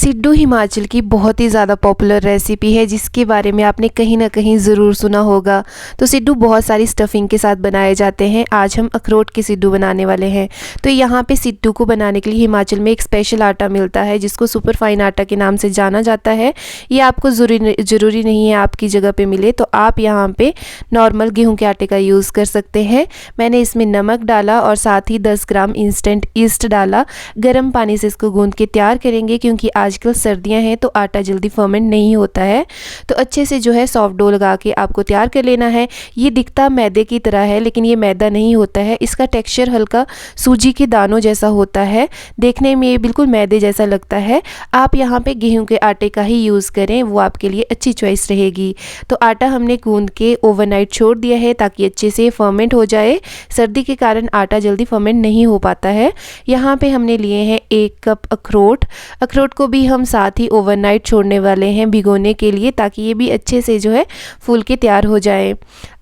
सिड्डू हिमाचल की बहुत ही ज़्यादा पॉपुलर रेसिपी है जिसके बारे में आपने कहीं ना कहीं ज़रूर सुना होगा। तो सिड्डू बहुत सारी स्टफिंग के साथ बनाए जाते हैं। आज हम अखरोट के सिड्डू बनाने वाले हैं। तो यहाँ पे सिड्डू को बनाने के लिए हिमाचल में एक स्पेशल आटा मिलता है जिसको सुपर फाइन आटा के नाम से जाना जाता है। ये आपको ज़रूरी नहीं है आपकी जगह पर मिले, तो आप यहाँ पर नॉर्मल गेहूँ के आटे का यूज़ कर सकते हैं। मैंने इसमें नमक डाला और साथ ही 10 ग्राम इंस्टेंट ईस्ट डाला। गर्म पानी से इसको गूँध के तैयार करेंगे क्योंकि आजकल सर्दियां हैं तो आटा जल्दी फर्मेंट नहीं होता है। तो अच्छे से जो है सॉफ्ट डो लगा के आपको तैयार कर लेना है। ये दिखता मैदे की तरह है लेकिन ये मैदा नहीं होता है। इसका टेक्सचर हल्का सूजी के दानों जैसा होता है, देखने में ये बिल्कुल मैदे जैसा लगता है। आप यहाँ पे गेहूं के आटे का ही यूज़ करें, वो आपके लिए अच्छी चॉइस रहेगी। तो आटा हमने गूंद के ओवरनाइट छोड़ दिया है ताकि अच्छे से फर्मेंट हो जाए। सर्दी के कारण आटा जल्दी फर्मेंट नहीं हो पाता है। यहाँ पे हमने लिए हैं 1 कप अखरोट को भी हम साथ ही ओवरनाइट छोड़ने वाले हैं भिगोने के लिए ताकि ये भी अच्छे से जो है फूल के तैयार हो जाए।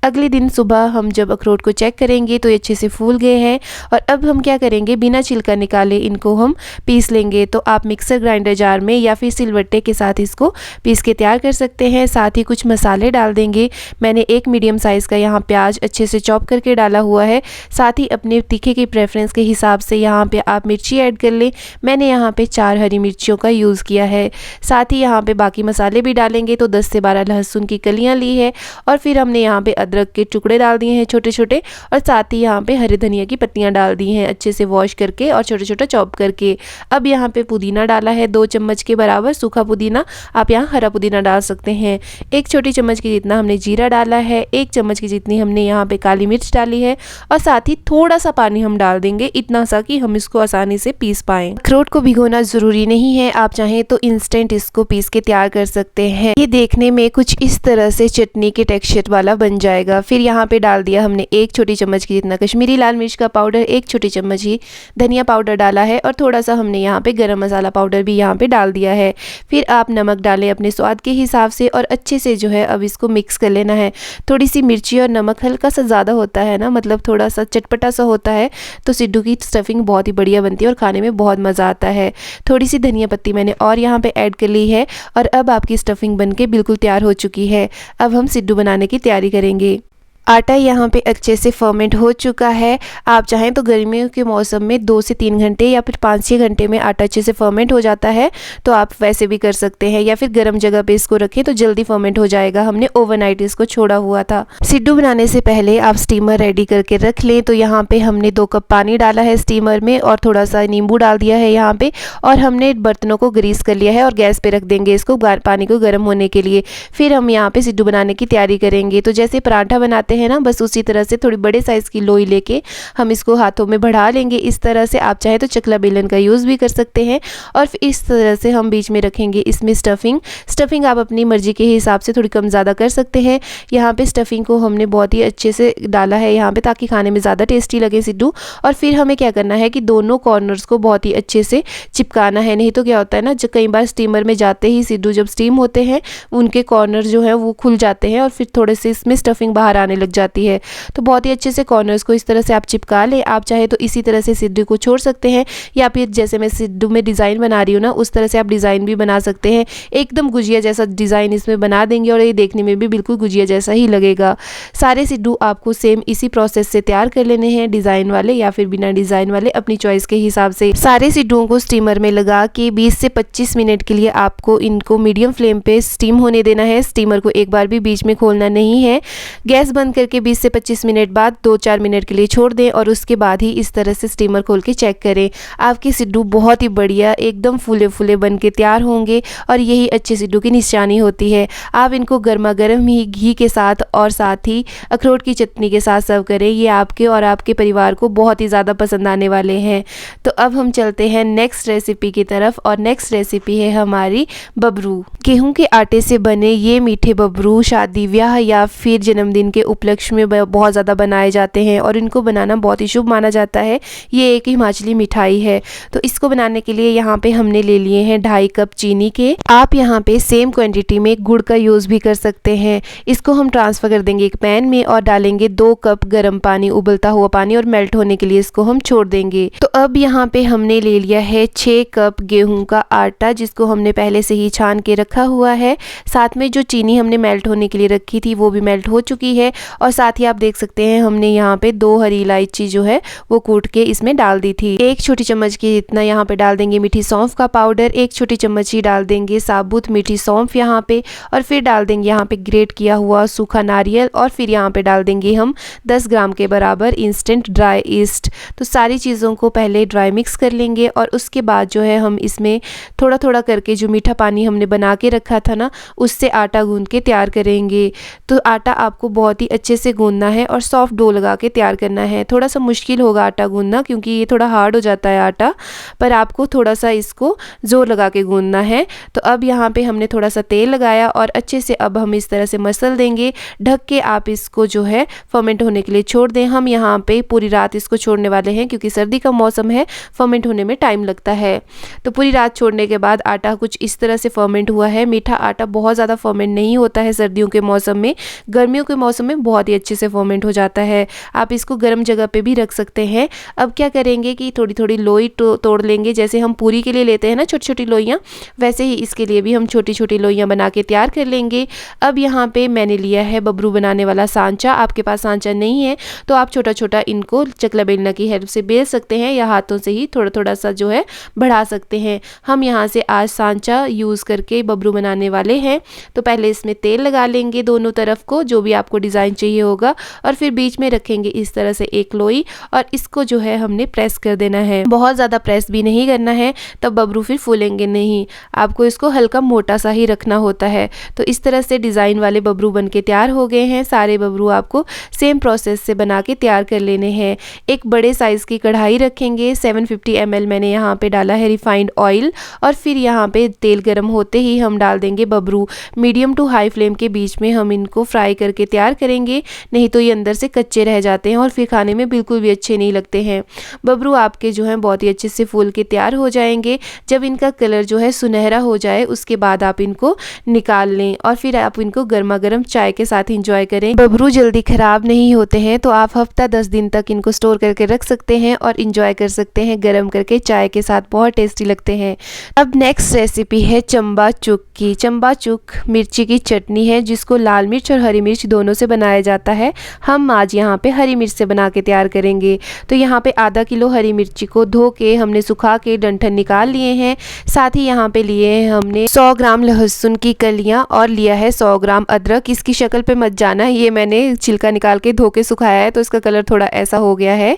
अगले दिन सुबह हम जब अखरोट को चेक करेंगे तो ये अच्छे से फूल गए हैं। और अब हम क्या करेंगे, बिना छिलका निकाले इनको हम पीस लेंगे। तो आप मिक्सर ग्राइंडर जार में या फिर सिलबट्टे के साथ इसको पीस के तैयार कर सकते हैं। साथ ही कुछ मसाले डाल देंगे। मैंने एक मीडियम साइज़ का यहाँ प्याज अच्छे से चॉप करके डाला हुआ है। साथ ही अपने तीखे की प्रेफरेंस के हिसाब से यहाँ पे आप मिर्ची ऐड कर लें। मैंने यहाँ पे 4 हरी मिर्चियों का यूज़ किया है। साथ ही यहाँ पे बाकी मसाले भी डालेंगे। तो 10 से 12 लहसुन की कलियाँ ली है और फिर हमने यहाँ पे अदरक के टुकड़े डाल दिए हैं छोटे छोटे, और साथ ही यहाँ पे हरे धनिया की पत्तियाँ डाल दी हैं अच्छे से वॉश करके और छोटे छोटे चॉप करके। अब यहाँ पे पुदीना डाला है 2 चम्मच के बराबर सूखा पुदीना। आप यहाँ हरा पुदीना डाल सकते हैं। 1 छोटी चम्मच की जितना हमने जीरा डाला है। 1 चम्मच की जितनी हमने यहाँ पे काली मिर्च डाली है और साथ ही थोड़ा सा पानी हम डाल देंगे, इतना सा कि हम इसको आसानी से पीस पाएँ। अखरोट को भिगोना ज़रूरी नहीं है, आप चाहें तो इंस्टेंट इसको पीस के तैयार कर सकते हैं। ये देखने में कुछ इस तरह से चटनी के टेक्सचर वाला बन जाएगा। फिर यहाँ पे डाल दिया हमने 1 छोटी चम्मच की जितना कश्मीरी लाल मिर्च का पाउडर, 1 छोटी चम्मच ही धनिया पाउडर डाला है और थोड़ा सा हमने यहाँ पे गरम मसाला पाउडर भी यहाँ पे डाल दिया है। फिर आप नमक डालें अपने स्वाद के हिसाब से और अच्छे से जो है अब इसको मिक्स कर लेना है। थोड़ी सी मिर्ची और नमक हल्का सा ज़्यादा होता है ना, मतलब थोड़ा सा चटपटा सा होता है, तो सिड्डू की स्टफिंग बहुत ही बढ़िया बनती है और खाने में बहुत मज़ा आता है। थोड़ी सी धनिया पत्ती मैंने और यहाँ पे ऐड कर ली है और अब आपकी स्टफिंग बनके बिल्कुल तैयार हो चुकी है। अब हम सिड्डू बनाने की तैयारी करेंगे। आटा यहाँ पे अच्छे से फर्मेंट हो चुका है। आप चाहें तो गर्मियों के मौसम में 2 से 3 घंटे या फिर 5-6 घंटे में आटा अच्छे से फर्मेंट हो जाता है, तो आप वैसे भी कर सकते हैं या फिर गर्म जगह पे इसको रखें तो जल्दी फर्मेंट हो जाएगा। हमने ओवरनाइट इसको छोड़ा हुआ था। सिड्डू बनाने से पहले आप स्टीमर रेडी करके रख लें। तो यहाँ पे हमने 2 कप पानी डाला है स्टीमर में और थोड़ा सा नींबू डाल दिया है यहाँ पे, और हमने बर्तनों को ग्रीस कर लिया है और गैस पे रख देंगे इसको पानी को गर्म होने के लिए। फिर हम यहाँ पे सिड्डू बनाने की तैयारी करेंगे। तो जैसे पराठा बनाते हैं ना, बस उसी तरह से थोड़ी बड़े साइज़ की लोई लेके हम इसको हाथों में बढ़ा लेंगे इस तरह से। आप चाहे तो चकला बेलन का यूज़ भी कर सकते हैं और फिर इस तरह से हम बीच में रखेंगे इसमें स्टफिंग आप अपनी मर्जी के हिसाब से थोड़ी कम ज़्यादा कर सकते हैं। यहाँ पे स्टफिंग को हमने बहुत ही अच्छे से डाला है यहाँ पे ताकि खाने में ज़्यादा टेस्टी लगे सिड्डू। और फिर हमें क्या करना है कि दोनों कॉर्नर्स को बहुत ही अच्छे से चिपकाना है, नहीं तो क्या होता है ना, जो कई बार स्टीमर में जाते ही सिड्डू जब स्टीम होते हैं उनके कॉर्नर जो है वो खुल जाते हैं और फिर थोड़े से इसमें स्टफिंग बाहर आने लग जाती है। तो बहुत ही अच्छे से कॉर्नर्स को इस तरह से आप चिपका लें। आप चाहे तो इसी तरह से सिड्डू को छोड़ सकते हैं या फिर जैसे मैं सिड्डू में डिज़ाइन बना रही हूँ ना, उस तरह से आप डिज़ाइन भी बना सकते हैं। एकदम गुजिया जैसा डिज़ाइन इसमें बना देंगे और ये देखने में भी बिल्कुल गुजिया जैसा ही लगेगा। सारे सिड्डू आपको सेम इसी प्रोसेस से तैयार कर लेने हैं, डिज़ाइन वाले या फिर बिना डिज़ाइन वाले, अपनी चॉइस के हिसाब से। सारे सिड्डुओं को स्टीमर में लगा के 20 से 25 मिनट के लिए आपको इनको मीडियम फ्लेम पे स्टीम होने देना है। स्टीमर को एक बार भी बीच में खोलना नहीं है। गैस बंद करके 20 से 25 मिनट बाद 2-4 मिनट के लिए छोड़ दें और उसके बाद ही इस तरह से स्टीमर खोल के चेक करें। आपके सिड्डू बहुत ही बढ़िया एकदम फूले फूले बन के तैयार होंगे और यही अच्छे सिड्डू की निशानी होती है। आप इनको गर्मा गर्म ही घी के साथ और साथ ही अखरोट की चटनी के साथ सर्व करें। ये आपके और आपके परिवार को बहुत ही ज़्यादा पसंद आने वाले हैं। तो अब हम चलते हैं नेक्स्ट रेसिपी की तरफ और नेक्स्ट रेसिपी है हमारी बबरू। गेहूँ के आटे से बने ये मीठे बबरू शादी ब्याह या फिर जन्मदिन के उपलक्ष्य में बहुत ज़्यादा बनाए जाते हैं और इनको बनाना बहुत ही शुभ माना जाता है। ये एक हिमाचली मिठाई है। तो इसको बनाने के लिए यहाँ पे हमने ले लिए हैं 2.5 कप चीनी के। आप यहाँ पे सेम क्वांटिटी में गुड़ का यूज़ भी कर सकते हैं। इसको हम ट्रांसफ़र कर देंगे एक पैन में और डालेंगे 2 कप गर्म पानी, उबलता हुआ पानी, और मेल्ट होने के लिए इसको हम छोड़ देंगे। तो अब यहाँ पे हमने ले लिया है 6 कप गेहूं का आटा, जिसको हमने पहले से ही छान के रखा हुआ है। साथ में जो चीनी हमने मेल्ट होने के लिए रखी थी वो भी मेल्ट हो चुकी है। और साथ ही आप देख सकते हैं हमने यहाँ पे 2 हरी इलायची जो है वो कूट के इसमें डाल दी थी। 1 छोटी चम्मच की इतना यहाँ पे डाल देंगे मीठी सौंफ का पाउडर, 1 छोटी चम्मच ही डाल देंगे साबुत मीठी सौंफ यहाँ पे, और फिर डाल देंगे यहाँ पे ग्रेट किया हुआ सूखा नारियल, और फिर यहाँ पे डाल देंगे हम 10 ग्राम के बराबर इंस्टेंट ड्राई ईस्ट। तो सारी चीज़ों को पहले ड्राई मिक्स कर लेंगे और उसके बाद जो है हम इसमें थोड़ा थोड़ा करके जो मीठा पानी हमने बना के रखा था ना, उससे आटा गूंद के तैयार करेंगे। तो आटा आपको बहुत ही अच्छे से गूंदना है और सॉफ्ट डो लगा के तैयार करना है। थोड़ा सा मुश्किल होगा आटा गूंदना क्योंकि ये थोड़ा हार्ड हो जाता है आटा, पर आपको थोड़ा सा इसको ज़ोर लगा के गूंदना है। तो अब यहाँ पे हमने थोड़ा सा तेल लगाया और अच्छे से अब हम इस तरह से मसल देंगे। ढक के आप इसको जो है फर्मेंट होने के लिए छोड़ दें। हम यहाँ पे पूरी रात इसको छोड़ने वाले हैं क्योंकि सर्दी का मौसम है, फर्मेंट होने में टाइम लगता है। तो पूरी रात छोड़ने के बाद आटा कुछ इस तरह से फर्मेंट हुआ है। मीठा आटा बहुत ज़्यादा फर्मेंट नहीं होता है सर्दियों के मौसम में, गर्मियों के मौसम में बहुत ही अच्छे से फर्मेंट हो जाता है। आप इसको गर्म जगह पे भी रख सकते हैं। अब क्या करेंगे कि थोड़ी थोड़ी लोई तोड़ लेंगे, जैसे हम पूरी के लिए लेते हैं ना छोटी छोटी लोइयाँ, वैसे ही इसके लिए भी हम छोटी छोटी लोइयाँ बना के तैयार कर लेंगे। अब यहाँ पे मैंने लिया है बबरू बनाने वाला सांचा। आपके पास सांचा नहीं है तो आप छोटा छोटा इनको चकला बेलना की हेल्प से बेल सकते हैं या हाथों से ही थोड़ा थोड़ा सा जो है बढ़ा सकते हैं। हम यहाँ से आज सांचा यूज़ करके बबरू बनाने वाले हैं। तो पहले इसमें तेल लगा लेंगे दोनों तरफ को, जो भी आपको डिज़ाइन चाहिए होगा, और फिर बीच में रखेंगे इस तरह से एक लोई और इसको जो है हमने प्रेस कर देना है। बहुत ज़्यादा प्रेस भी नहीं करना है, तब बबरू फिर फूलेंगे नहीं। आपको इसको हल्का मोटा सा ही रखना होता है। तो इस तरह से डिज़ाइन वाले बबरू बन के तैयार हो गए हैं। सारे बबरू आपको सेम प्रोसेस से बना के तैयार कर लेने हैं। एक बड़े साइज़ की कढ़ाई रखेंगे, 750 ml मैंने यहाँ पे डाला है रिफाइंड ऑयल, और फिर यहाँ पे तेल गर्म होते ही हम डाल देंगे बबरू। मीडियम टू हाई फ्लेम के बीच में हम इनको फ्राई करके तैयार करेंगे, नहीं तो ये अंदर से कच्चे रह जाते हैं और फिर खाने में बिल्कुल भी अच्छे नहीं लगते हैं। बबरू आपके जो है बहुत ही अच्छे से फूल के तैयार हो जाएंगे। जब इनका कलर जो है सुनहरा हो जाए उसके बाद आप इनको निकाल लें और फिर आप इनको गर्मा गर्म चाय के साथ इंजॉय करें। बबरू जल्दी ख़राब नहीं होते हैं तो आप हफ्ता 10 दिन तक इनको स्टोर करके रख सकते हैं और इंजॉय कर सकते हैं गर्म करके चाय के साथ, बहुत टेस्टी लगते हैं। अब नेक्स्ट रेसिपी है चंबा चुक की। चंबा चुक मिर्ची की चटनी है जिसको लाल मिर्च और हरी मिर्च दोनों से बनाया जाता है। हम आज यहाँ पे हरी मिर्च से बना के तैयार करेंगे। तो यहाँ पे आधा किलो हरी मिर्ची को धो के हमने सुखा के डंठल निकाल लिए हैं। साथ ही यहाँ पे लिए हैं हमने 100 ग्राम लहसुन की कलियाँ और लिया है 100 ग्राम अदरक। इसकी शक्ल पे मत जाना, ये मैंने छिलका निकाल के धो के सुखाया है तो इसका कलर थोड़ा ऐसा हो गया है।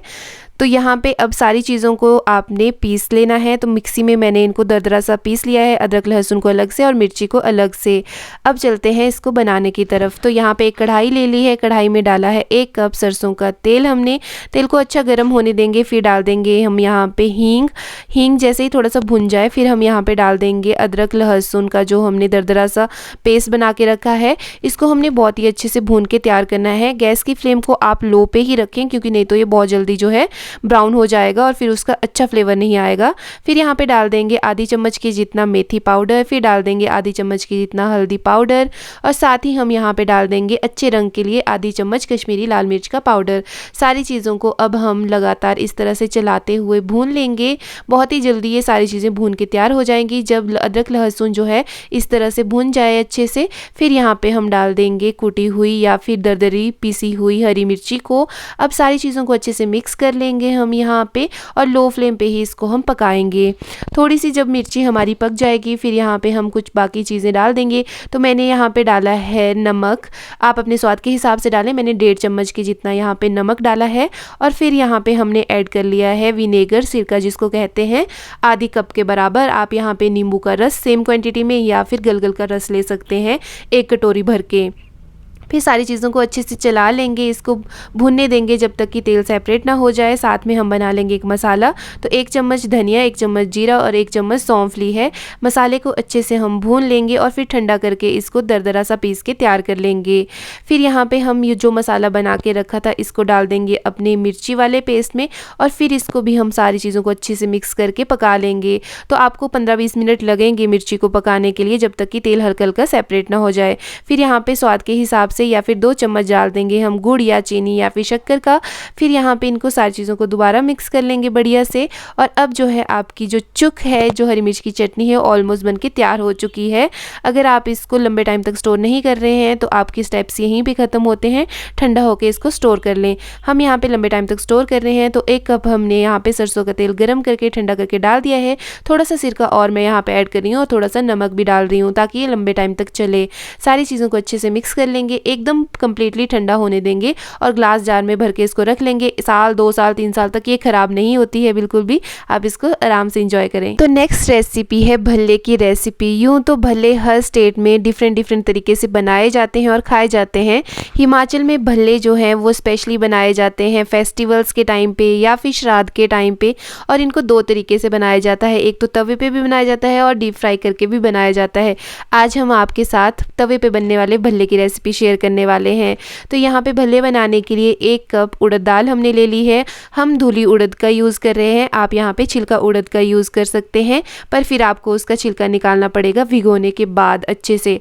तो यहाँ पे अब सारी चीज़ों को आपने पीस लेना है। तो मिक्सी में मैंने इनको दरदरा सा पीस लिया है, अदरक लहसुन को अलग से और मिर्ची को अलग से। अब चलते हैं इसको बनाने की तरफ। तो यहाँ पे एक कढ़ाई ले ली है, कढ़ाई में डाला है 1 कप सरसों का तेल। हमने तेल को अच्छा गर्म होने देंगे, फिर डाल देंगे हम यहाँ पे हींग जैसे ही थोड़ा सा भुन जाए फिर हम यहाँ पे डाल देंगे अदरक लहसुन का जो हमने दरदरा सा पेस्ट बना के रखा है। इसको हमने बहुत ही अच्छे से भून के तैयार करना है। गैस की फ्लेम को आप लो पे ही रखें क्योंकि नहीं तो ये बहुत जल्दी जो है ब्राउन हो जाएगा और फिर उसका अच्छा फ्लेवर नहीं आएगा। फिर यहाँ पे डाल देंगे आधी चम्मच के जितना मेथी पाउडर, फिर डाल देंगे आधी चम्मच के जितना हल्दी पाउडर, और साथ ही हम यहाँ पे डाल देंगे अच्छे रंग के लिए आधी चम्मच कश्मीरी लाल मिर्च का पाउडर। सारी चीज़ों को अब हम लगातार इस तरह से चलाते हुए भून लेंगे। बहुत ही जल्दी ये सारी चीज़ें भून के तैयार हो जाएंगी। जब अदरक लहसुन जो है इस तरह से भून जाए अच्छे से, फिर यहाँ पे हम डाल देंगे कुटी हुई या फिर दरदरी पीसी हुई हरी मिर्ची को। अब सारी चीज़ों को अच्छे से मिक्स कर लेंगे हम यहाँ पे और लो फ्लेम पे ही इसको हम पकाएंगे। थोड़ी सी जब मिर्ची हमारी पक जाएगी फिर यहाँ पे हम कुछ बाकी चीज़ें डाल देंगे। तो मैंने यहाँ पे डाला है नमक, आप अपने स्वाद के हिसाब से डालें। मैंने 1.5 चम्मच के जितना यहाँ पे नमक डाला है और फिर यहाँ पे हमने ऐड कर लिया है विनेगर, सिरका जिसको कहते हैं, आधी कप के बराबर। आप यहाँ पे नींबू का रस सेम क्वांटिटी में या फिर गलगल का रस ले सकते हैं 1 कटोरी भर के। फिर सारी चीज़ों को अच्छे से चला लेंगे, इसको भुनने देंगे जब तक कि तेल सेपरेट ना हो जाए। साथ में हम बना लेंगे एक मसाला। तो 1 चम्मच धनिया, 1 चम्मच जीरा और 1 चम्मच सौंफ ली है। मसाले को अच्छे से हम भून लेंगे और फिर ठंडा करके इसको दरदरा सा पीस के तैयार कर लेंगे। फिर यहाँ पे हम ये जो मसाला बना के रखा था इसको डाल देंगे अपने मिर्ची वाले पेस्ट में और फिर इसको भी हम सारी चीज़ों को अच्छे से मिक्स करके पका लेंगे। तो आपको 15-20 मिनट लगेंगे मिर्ची को पकाने के लिए, जब तक कि तेल हल्का हल्का सेपरेट ना हो जाए। फिर यहाँ पे स्वाद के हिसाब से या फिर 2 चम्मच डाल देंगे हम गुड़ या चीनी या फिर शक्कर का। फिर यहाँ पे इनको सारी चीज़ों को दोबारा मिक्स कर लेंगे बढ़िया से। और अब जो है आपकी जो चुक है, जो हरी मिर्च की चटनी है, ऑलमोस्ट बन के तैयार हो चुकी है। अगर आप इसको लंबे टाइम तक स्टोर नहीं कर रहे हैं तो आपके स्टेप्स यहीं पे ख़त्म होते हैं। ठंडा होकर इसको स्टोर कर लें। हम यहाँ पे लंबे टाइम तक स्टोर कर रहे हैं तो 1 कप हमने यहाँ पे सरसों का तेल गर्म करके ठंडा करके डाल दिया है। थोड़ा सा सिरका और मैं यहाँ पे ऐड कर रही हूँ और थोड़ा सा नमक भी डाल रही हूँ ताकि ये लंबे टाइम तक चले। सारी चीज़ों को अच्छे से मिक्स कर लेंगे, एकदम कम्प्लीटली ठंडा होने देंगे और ग्लास जार में भर के इसको रख लेंगे। साल 2 साल 3 साल तक ये ख़राब नहीं होती है बिल्कुल भी। आप इसको आराम से इंजॉय करें। तो नेक्स्ट रेसिपी है भल्ले की रेसिपी। यूँ तो भल्ले हर स्टेट में डिफरेंट तरीके से बनाए जाते हैं और खाए जाते हैं। हिमाचल में भल्ले जो हैं वो स्पेशली बनाए जाते हैं फेस्टिवल्स के टाइम पे या फिर श्राद्ध के टाइम पे, और इनको 2 तरीके से बनाया जाता है। एक तो तवे पे भी बनाया जाता है और डीप फ्राई करके भी बनाया जाता है। आज हम आपके साथ तवे पे बनने वाले भल्ले की रेसिपी शेयर करने वाले हैं। तो यहाँ पे भल्ले बनाने के लिए 1 कप उड़द दाल हमने ले ली है। हम धुली उड़द का यूज़ कर रहे हैं, आप यहाँ पे छिलका उड़द का यूज़ कर सकते हैं, पर फिर आपको उसका छिलका निकालना पड़ेगा भिगोने के बाद अच्छे से।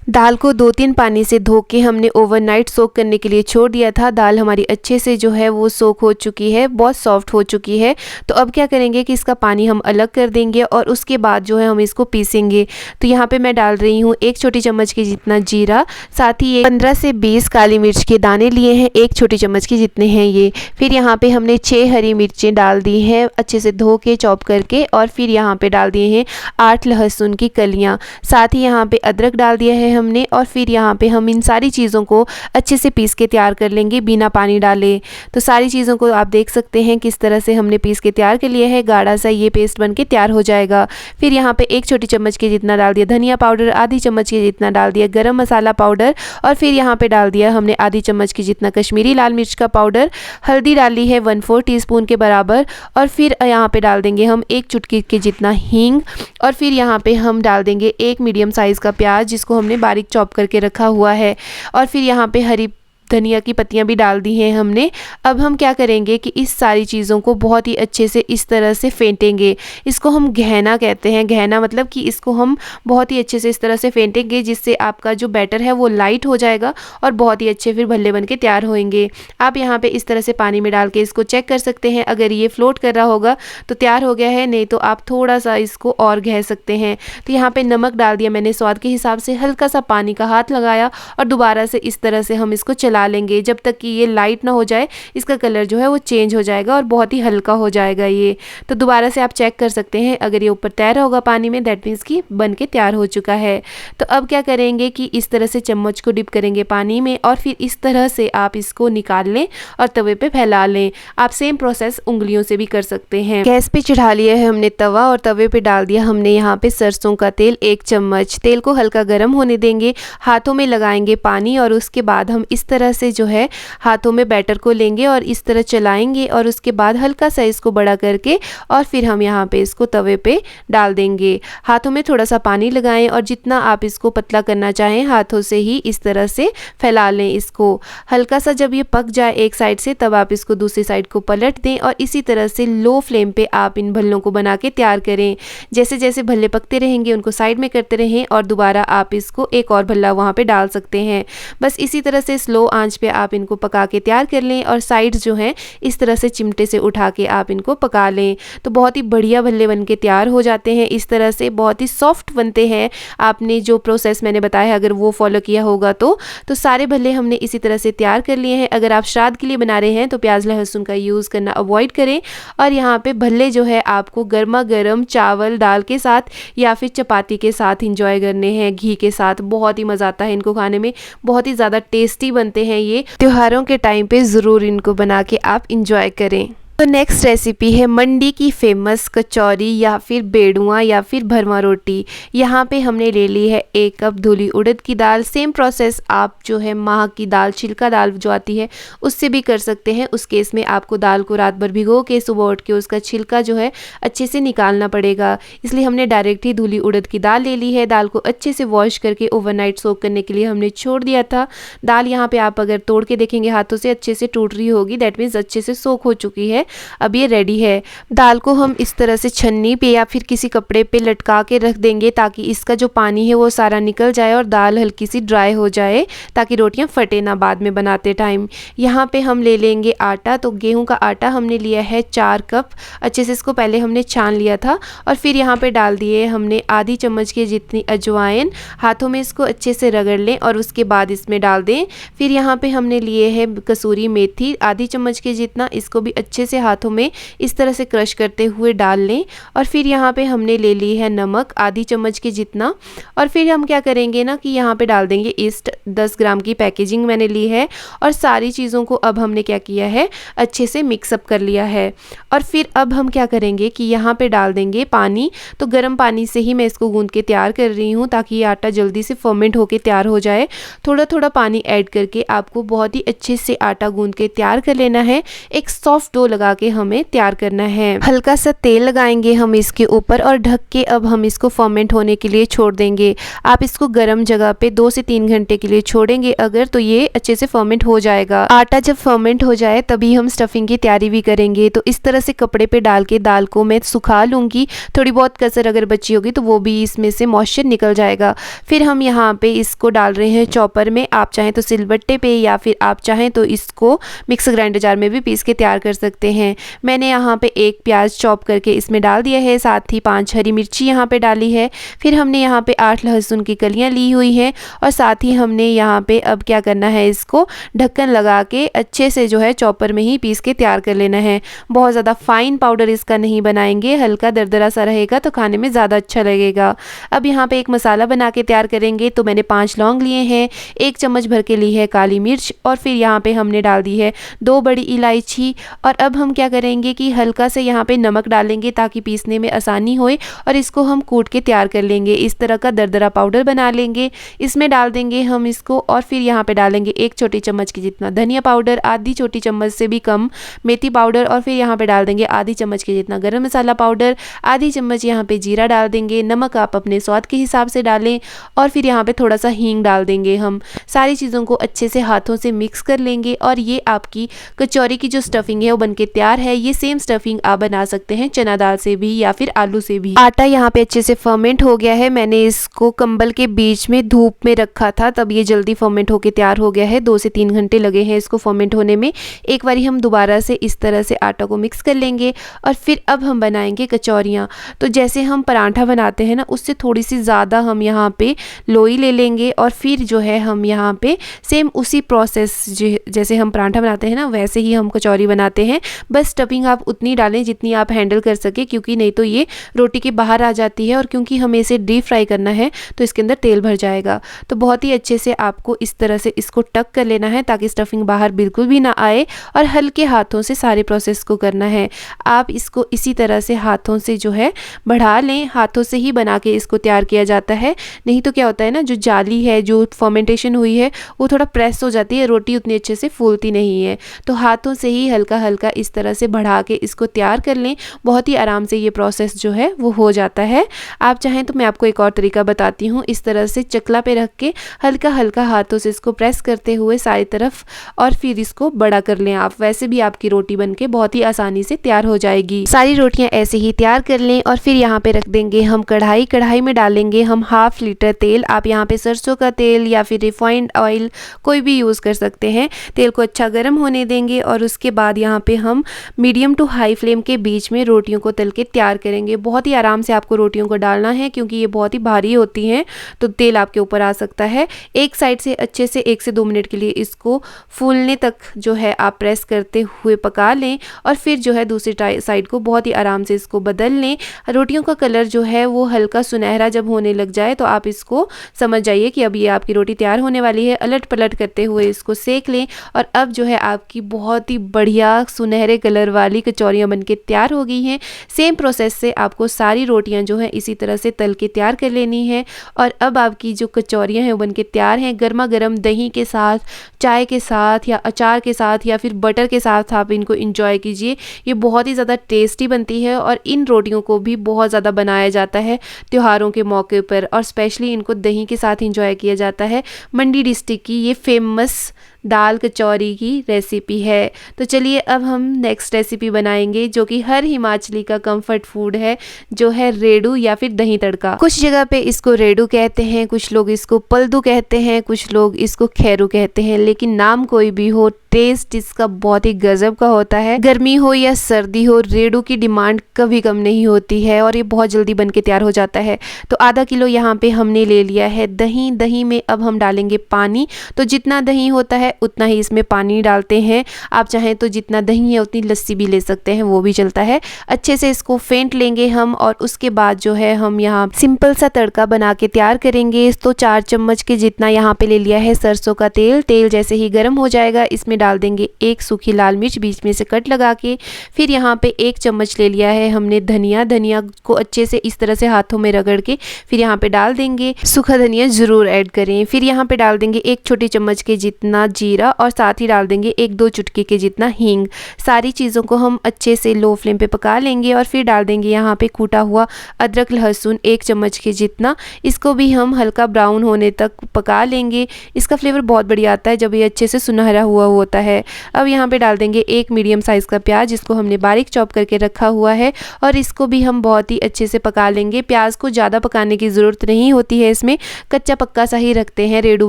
दाल को 2-3 पानी से धो के हमने ओवरनाइट सोक करने के लिए छोड़ दिया था। दाल हमारी अच्छे से जो है वो सोक हो चुकी है, बहुत सॉफ्ट हो चुकी है। तो अब क्या करेंगे कि इसका पानी हम अलग कर देंगे और उसके बाद जो है हम इसको पीसेंगे। तो यहाँ पे मैं डाल रही हूँ 1 छोटी चम्मच के जितना जीरा, साथ ही 15 से 20 काली मिर्च के दाने लिए हैं, 1 छोटी चम्मच के जितने हैं ये। फिर यहाँ पे हमने 6 हरी मिर्चें डाल दी हैं अच्छे से धो के चॉप करके, और फिर यहाँ पे डाल दिए हैं 8 लहसुन की कलियाँ। साथ ही यहाँ पे अदरक डाल दिया है हमने, और फिर यहाँ पे हम इन सारी चीज़ों को अच्छे से पीस के तैयार कर लेंगे बिना पानी डाले। तो सारी चीज़ों को आप देख सकते हैं किस तरह से हमने पीस के तैयार कर लिया है। गाढ़ा सा ये पेस्ट बन के तैयार हो जाएगा। फिर यहाँ पे 1 छोटी चम्मच के जितना डाल दिया धनिया पाउडर, आधी चम्मच के जितना डाल दिया गरम मसाला पाउडर, और फिर यहाँ पे डाल दिया हमने आधी चम्मच के जितना कश्मीरी लाल मिर्च का पाउडर। हल्दी डाली है 1/4 टीस्पून के बराबर, और फिर यहाँ पे डाल देंगे हम 1 चुटकी के जितना हींग, और फिर यहाँ पे हम डाल देंगे 1 मीडियम साइज़ का प्याज जिसको हमने बारीक चॉप करके रखा हुआ है, और फिर यहाँ पे हरी धनिया की पत्तियां भी डाल दी हैं हमने। अब हम क्या करेंगे कि इस सारी चीज़ों को बहुत ही अच्छे से इस तरह से फेंटेंगे। इसको हम गहना कहते हैं। गहना मतलब कि इसको हम बहुत ही अच्छे से इस तरह से फेंटेंगे जिससे आपका जो बैटर है वो लाइट हो जाएगा और बहुत ही अच्छे फिर भल्ले बन के तैयार होंगे। आप यहाँ पे इस तरह से पानी में डाल के इसको चेक कर सकते हैं। अगर ये फ्लोट कर रहा होगा तो तैयार हो गया है, नहीं तो आप थोड़ा सा इसको और गह सकते हैं। तो यहाँ पे नमक डाल दिया मैंने स्वाद के हिसाब से, हल्का सा पानी का हाथ लगाया और दोबारा से इस तरह से हम इसको चला लेंगे जब तक कि ये लाइट ना हो जाए। इसका कलर जो है वो चेंज हो जाएगा और बहुत ही हल्का हो जाएगा ये। तो दोबारा से आप चेक कर सकते हैं, अगर ये ऊपर तैर रहा होगा पानी में दैट मीन्स कि बन के तैयार हो चुका है। तो अब क्या करेंगे कि इस तरह से चम्मच को डिप करेंगे पानी में और फिर इस तरह से आप इसको निकाल लें और तवे पे फैला लें। आप सेम प्रोसेस उंगलियों से भी कर सकते हैं। गैस पे चढ़ा लिया है हमने तवा और तवे पे डाल दिया हमने यहाँ पे सरसों का तेल 1 चम्मच। तेल को हल्का गर्म होने देंगे, हाथों में लगाएंगे पानी और उसके बाद हम इस तरह से जो है हाथों में बैटर को लेंगे और इस तरह चलाएंगे और उसके बाद हल्का सा इसको बड़ा करके और फिर हम यहाँ पे इसको तवे पे डाल देंगे। हाथों में थोड़ा सा पानी लगाएं और जितना आप इसको पतला करना चाहें हाथों से ही इस तरह से फैला लें इसको। हल्का सा जब ये पक जाए एक साइड से तब आप इसको दूसरी साइड को पलट दें और इसी तरह से लो फ्लेम पे आप इन भल्लों को बना के तैयार करें। जैसे जैसे भल्ले पकते रहेंगे उनको साइड में करते रहें और दोबारा आप इसको एक और भल्ला वहाँ पे डाल सकते हैं। बस इसी तरह से स्लो आंच पे आप इनको पका के तैयार कर लें और साइड्स जो हैं इस तरह से चिमटे से उठा के आप इनको पका लें तो बहुत ही बढ़िया भल्ले बन के तैयार हो जाते हैं। इस तरह से बहुत ही सॉफ्ट बनते हैं। आपने जो प्रोसेस मैंने बताया है अगर वो फॉलो किया होगा तो सारे भल्ले हमने इसी तरह से तैयार कर लिए हैं। अगर आप श्राद्ध के लिए बना रहे हैं तो प्याज लहसुन का यूज़ करना अवॉइड करें और यहाँ पे भल्ले जो है आपको गर्मा गर्म चावल दाल के साथ या फिर चपाती के साथ इंजॉय करने हैं, घी के साथ। बहुत ही मज़ा आता है इनको खाने में, बहुत ही ज़्यादा टेस्टी बनते हैं ये। त्योहारों के टाइम पे ज़रूर इनको बना के आप इंजॉय करें। तो नेक्स्ट रेसिपी है मंडी की फेमस कचौरी या फिर बेड़ुआ या फिर भरवा रोटी। यहाँ पे हमने ले ली है 1 कप धुली उड़द की दाल। सेम प्रोसेस आप जो है माह की दाल, छिलका दाल जो आती है उससे भी कर सकते हैं। उस केस में आपको दाल को रात भर भिगो के सुबह उठ के उसका छिलका जो है अच्छे से निकालना पड़ेगा, इसलिए हमने डायरेक्ट ही धुली उड़द की दाल ले ली है। दाल को अच्छे से वॉश करके ओवरनाइट सोक करने के लिए हमने छोड़ दिया था। दाल यहाँ पे आप अगर तोड़ के देखेंगे हाथों से अच्छे से टूट रही होगी, दैट मीन्स अच्छे से सोक हो चुकी है। अब ये रेडी है। दाल को हम इस तरह से छन्नी पे या फिर किसी कपड़े पे लटका के रख देंगे ताकि इसका जो पानी है वो सारा निकल जाए और दाल हल्की सी ड्राई हो जाए, ताकि रोटियां फटे ना बाद में बनाते टाइम। यहाँ पे हम ले लेंगे आटा। तो गेहूं का आटा हमने लिया है 4 कप। अच्छे से इसको पहले हमने छान लिया था और फिर यहाँ पे डाल दिए हमने आधी चम्मच की जितनी अजवाइन। हाथों में इसको अच्छे से रगड़ लें और उसके बाद इसमें डाल दें। फिर यहाँ पे हमने लिए है कसूरी मेथी आधी चम्मच के जितना, इसको भी अच्छे से हाथों में इस तरह से क्रश करते हुए डाल लें। और फिर यहाँ पे हमने ले ली है नमक आधी चम्मच के जितना। और फिर हम क्या करेंगे ना कि यहाँ पे डाल देंगे ईस्ट। 10 ग्राम की पैकेजिंग मैंने ली है और सारी चीज़ों को अब हमने क्या किया है, अच्छे से मिक्सअप कर लिया है। और फिर अब हम क्या करेंगे कि यहाँ पे डाल देंगे पानी। तो गर्म पानी से ही मैं इसको गूंद के तैयार कर रही हूँ ताकि ये आटा जल्दी से फर्मेंट होके तैयार हो जाए। थोड़ा थोड़ा पानी ऐड करके आपको बहुत ही अच्छे से आटा गूंद के तैयार कर लेना है। एक सॉफ्ट डो लगा के हमें तैयार करना है। हल्का सा तेल लगाएंगे हम इसके ऊपर और ढक के अब हम इसको फर्मेंट होने के लिए छोड़ देंगे। आप इसको गर्म जगह पे 2 से 3 घंटे के लिए छोड़ेंगे अगर, तो ये अच्छे से फर्मेंट हो जाएगा। आटा जब फर्मेंट हो जाए तभी हम स्टफिंग की तैयारी भी करेंगे। तो इस तरह से कपड़े पे डाल के दाल को मैं सुखा लूँगी। थोड़ी बहुत कसर अगर बची होगी तो वो भी इसमें से मॉइस्चर निकल जाएगा। फिर हम यहाँ पे इसको डाल रहे हैं चॉपर में। आप चाहें तो सिलबट्टे पे या फिर आप चाहें तो इसको मिक्सर ग्राइंडर जार में भी पीस के तैयार कर सकते हैं। मैंने यहाँ पे 1 प्याज चॉप करके इसमें डाल दिया है, साथ ही 5 हरी मिर्ची यहाँ पे डाली है। फिर हमने यहाँ पे 8 लहसुन की कलियाँ ली हुई हैं और साथ ही हमने यहाँ पे अब क्या करना है, इसको ढक्कन लगा के अच्छे से जो है चॉपर में ही पीस के तैयार कर लेना है। बहुत ज़्यादा फाइन पाउडर इसका नहीं बनाएंगे, हल्का दरदरा सा रहेगा तो खाने में ज़्यादा अच्छा लगेगा। अब यहाँ पे एक मसाला बना के तैयार करेंगे। तो मैंने 5 लौंग लिए हैं, 1 चम्मच भर के ली है काली मिर्च और फिर यहाँ पे हमने डाल दी है 2 बड़ी इलायची। और अब हम क्या करेंगे कि हल्का से यहाँ पे नमक डालेंगे ताकि पीसने में आसानी होए और इसको हम कूट के तैयार कर लेंगे। इस तरह का दरदरा पाउडर बना लेंगे। इसमें डाल देंगे हम इसको और फिर यहाँ पे डालेंगे 1 छोटी चम्मच की जितना धनिया पाउडर, आधी छोटी चम्मच से भी कम मेथी पाउडर और फिर यहाँ पे डाल देंगे आधी चम्मच के जितना गरम मसाला पाउडर, आधी चम्मच यहाँ पे जीरा डाल देंगे। नमक आप अपने स्वाद के हिसाब से डालें और फिर यहाँ पे थोड़ा सा हींग डाल देंगे। हम सारी चीज़ों को अच्छे से हाथों से मिक्स कर लेंगे और ये आपकी कचौरी की जो स्टफिंग है वो बनके तैयार है। ये सेम स्टफिंग आप बना सकते हैं चना दाल से भी या फिर आलू से भी। आटा यहाँ पे अच्छे से फर्मेंट हो गया है। मैंने इसको कंबल के बीच में धूप में रखा था, तब ये जल्दी फर्मेंट होके तैयार हो गया है। 2 से 3 घंटे लगे हैं इसको फर्मेंट होने में। एक बारी हम दोबारा से इस तरह से आटा को मिक्स कर लेंगे और फिर अब हम बनाएंगे कचौरियाँ। तो जैसे हम पराठा बनाते हैं ना, उससे थोड़ी सी ज़्यादा हम यहाँ पे लोई ले लेंगे और फिर जो है हम यहाँ पे सेम उसी प्रोसेस जैसे हम पराठा बनाते हैं ना, वैसे ही हम कचौरी बनाते हैं। बस स्टफिंग आप उतनी डालें जितनी आप हैंडल कर सके, क्योंकि नहीं तो ये रोटी के बाहर आ जाती है और क्योंकि हमें इसे डीप फ्राई करना है तो इसके अंदर तेल भर जाएगा। तो बहुत ही अच्छे से आपको इस तरह से इसको टक कर लेना है ताकि स्टफिंग बाहर बिल्कुल भी ना आए और हल्के हाथों से सारे प्रोसेस को करना है। आप इसको इसी तरह से हाथों से जो है बढ़ा लें, हाथों से ही बना के इसको तैयार किया जाता है। नहीं तो क्या होता है ना, जो जाली है, जो फर्मेंटेशन हुई है, वो थोड़ा प्रेस हो जाती है, रोटी उतनी अच्छे से फूलती नहीं है। तो हाथों से ही हल्का हल्का इस तरह से बढ़ा के इसको तैयार कर लें। बहुत ही आराम से ये प्रोसेस जो है वो हो जाता है। आप चाहें तो मैं आपको एक और तरीका बताती हूँ। इस तरह से चकला पे रख के हल्का हल्का हाथों से इसको प्रेस करते हुए सारी तरफ और फिर इसको बड़ा कर लें आप। वैसे भी आपकी रोटी बनके बहुत ही आसानी से तैयार हो जाएगी। सारी रोटियां ऐसे ही तैयार कर लें और फिर यहाँ पे रख देंगे हम कढ़ाई। कढ़ाई में डालेंगे हम 1/2 लीटर तेल। आप यहाँ पे सरसों का तेल या फिर रिफाइंड ऑयल कोई भी यूज़ कर सकते हैं। तेल को अच्छा गर्म होने देंगे और उसके बाद यहाँ पे हम मीडियम टू हाई फ्लेम के बीच में रोटियों को तल के तैयार करेंगे। बहुत ही आराम से आपको रोटियों को डालना है क्योंकि ये बहुत ही भारी होती हैं, तो तेल आपके ऊपर आ सकता है। एक साइड से अच्छे से 1 से 2 मिनट के लिए इसको फूलने तक जो है आप प्रेस करते हुए पका लें और फिर जो है दूसरी साइड को बहुत ही आराम से इसको बदल लें। रोटियों का कलर जो है वो हल्का सुनहरा जब होने लग जाए तो आप इसको समझ जाइए कि अब ये आपकी रोटी तैयार होने वाली है। अलट पलट करते हुए इसको सेक लें और अब जो है आपकी बहुत ही बढ़िया सुनहरे सुनहरे कलर वाली कचौरियाँ बनके तैयार हो गई हैं। सेम प्रोसेस से आपको सारी रोटियां जो है इसी तरह से तल के तैयार कर लेनी है। और अब आपकी जो कचौरियाँ हैं वो बनके तैयार हैं। गर्मा गर्म दही के साथ, चाय के साथ या अचार के साथ या फिर बटर के साथ आप इनको इंजॉय कीजिए। ये बहुत ही ज़्यादा टेस्टी बनती है और इन रोटियों को भी बहुत ज़्यादा बनाया जाता है त्योहारों के मौके पर, और स्पेशली इनको दही के साथ इंजॉय किया जाता है। मंडी डिस्ट्रिक्ट की ये फेमस दाल कचौरी की रेसिपी है। तो चलिए अब हम नेक्स्ट रेसिपी बनाएंगे जो कि हर हिमाचली का कंफर्ट फूड है, जो है रेडू या फिर दही तड़का। कुछ जगह पे इसको रेडू कहते हैं, कुछ लोग इसको पलदू कहते हैं, कुछ लोग इसको खैरू कहते हैं, लेकिन नाम कोई भी हो, टेस्ट इसका बहुत ही गजब का होता है। गर्मी हो या सर्दी हो, रेडू की डिमांड कभी कम नहीं होती है और ये बहुत जल्दी बन के तैयार हो जाता है। तो आधा किलो यहाँ पे हमने ले लिया है दही। दही में अब हम डालेंगे पानी। तो जितना दही होता है उतना ही इसमें पानी डालते हैं। आप चाहें तो जितना दही है उतनी लस्सी भी ले सकते हैं, वो भी चलता है। अच्छे से इसको फेंट लेंगे हम और उसके बाद जो है हम यहाँ सिंपल सा तड़का बना के तैयार करेंगे। तो 4 चम्मच के जितना यहाँ पे ले लिया है सरसों का तेल। तेल जैसे ही गर्म हो जाएगा इसमें डाल देंगे 1 सूखी लाल मिर्च बीच में से कट लगा के। फिर यहाँ पे 1 चम्मच ले लिया है हमने धनिया। धनिया को अच्छे से इस तरह से हाथों में रगड़ के फिर यहाँ पे डाल देंगे। सूखा धनिया जरूर ऐड करें। फिर यहाँ पे डाल देंगे 1 छोटी चम्मच के जितना जीरा और साथ ही डाल देंगे 1-2 चुटकी के जितना हींग। सारी चीज़ों को हम अच्छे से लो फ्लेम पे पका लेंगे और फिर डाल देंगे यहाँ पे कूटा हुआ अदरक लहसुन 1 चम्मच के जितना। इसको भी हम हल्का ब्राउन होने तक पका लेंगे। इसका फ्लेवर बहुत बढ़िया आता है जब ये अच्छे से सुनहरा हुआ होता है। अब यहाँ पे डाल देंगे 1 मीडियम साइज़ का प्याज, जिसको हमने बारीक चॉप करके रखा हुआ है और इसको भी हम बहुत ही अच्छे से पका लेंगे। प्याज को ज़्यादा पकाने की ज़रूरत नहीं होती है, इसमें कच्चा पक्का सा ही रखते हैं रेडू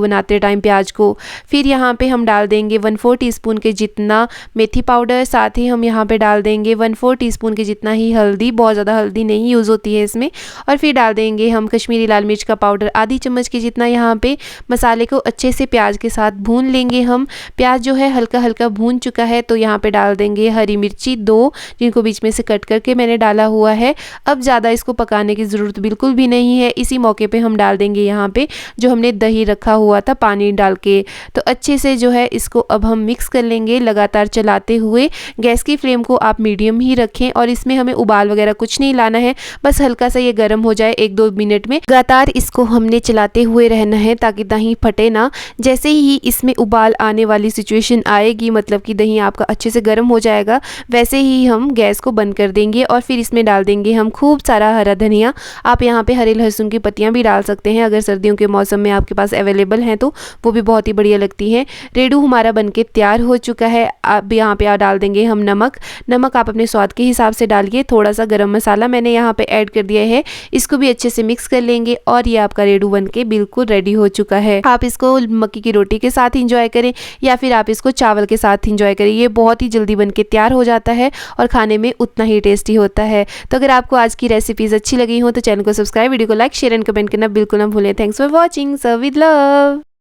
बनाते टाइम प्याज को। फिर यहाँ पे हम डाल देंगे 1/4 टीस्पून के जितना मेथी पाउडर। साथ ही हम यहाँ पे डाल देंगे 1/4 टीस्पून के जितना ही हल्दी। बहुत ज़्यादा हल्दी नहीं यूज़ होती है इसमें। और फिर डाल देंगे हम कश्मीरी लाल मिर्च का पाउडर आधी चम्मच के जितना। यहाँ पे मसाले को अच्छे से प्याज के साथ भून लेंगे हम। प्याज जो है हल्का हल्का भून चुका है तो यहाँ पे डाल देंगे हरी मिर्ची 2, जिनको बीच में से कट करके मैंने डाला हुआ है। अब ज़्यादा इसको पकाने की ज़रूरत बिल्कुल भी नहीं है। इसी मौके पे हम डाल देंगे यहाँ पे जो हमने दही रखा हुआ था पानी डाल के। तो अच्छे से जो है इसको अब हम मिक्स कर लेंगे लगातार चलाते हुए। गैस की फ्लेम को आप मीडियम ही रखें और इसमें हमें उबाल वगैरह कुछ नहीं लाना है, बस हल्का सा ये गर्म हो जाए 1-2 मिनट में। लगातार इसको हमने चलाते हुए रहना है ताकि दही फटे ना। जैसे ही इसमें उबाल आने वाली सिचुएशन आएगी, मतलब कि दही आपका अच्छे से गर्म हो जाएगा, वैसे ही हम गैस को बंद कर देंगे और फिर इसमें डाल देंगे हम खूब सारा हरा धनिया। आप यहाँ पे हरे लहसुन की पत्तियाँ भी डाल सकते हैं अगर सर्दियों के मौसम में आपके पास अवेलेबल हैं तो वो भी बहुत ही बढ़िया लगती है। रेडू हमारा बनके तैयार हो चुका है। अब यहाँ पे डाल देंगे हम नमक। नमक आप अपने स्वाद के हिसाब से डालिए। थोड़ा सा गरम मसाला मैंने यहाँ पे ऐड कर दिया है। इसको भी अच्छे से मिक्स कर लेंगे और ये आपका रेडू बनके बिल्कुल रेडी हो चुका है। आप इसको मक्की की रोटी के साथ इंजॉय करें या फिर आप इसको चावल के साथ इंजॉय करें। ये बहुत ही जल्दी बनके तैयार हो जाता है और खाने में उतना ही टेस्टी होता है। तो अगर आपको आज की रेसिपीज़ अच्छी लगी हो तो चैनल को सब्सक्राइब, वीडियो को लाइक, शेयर एंड कमेंट करना बिल्कुल ना भूलें। Thanks for watching. Serve with love.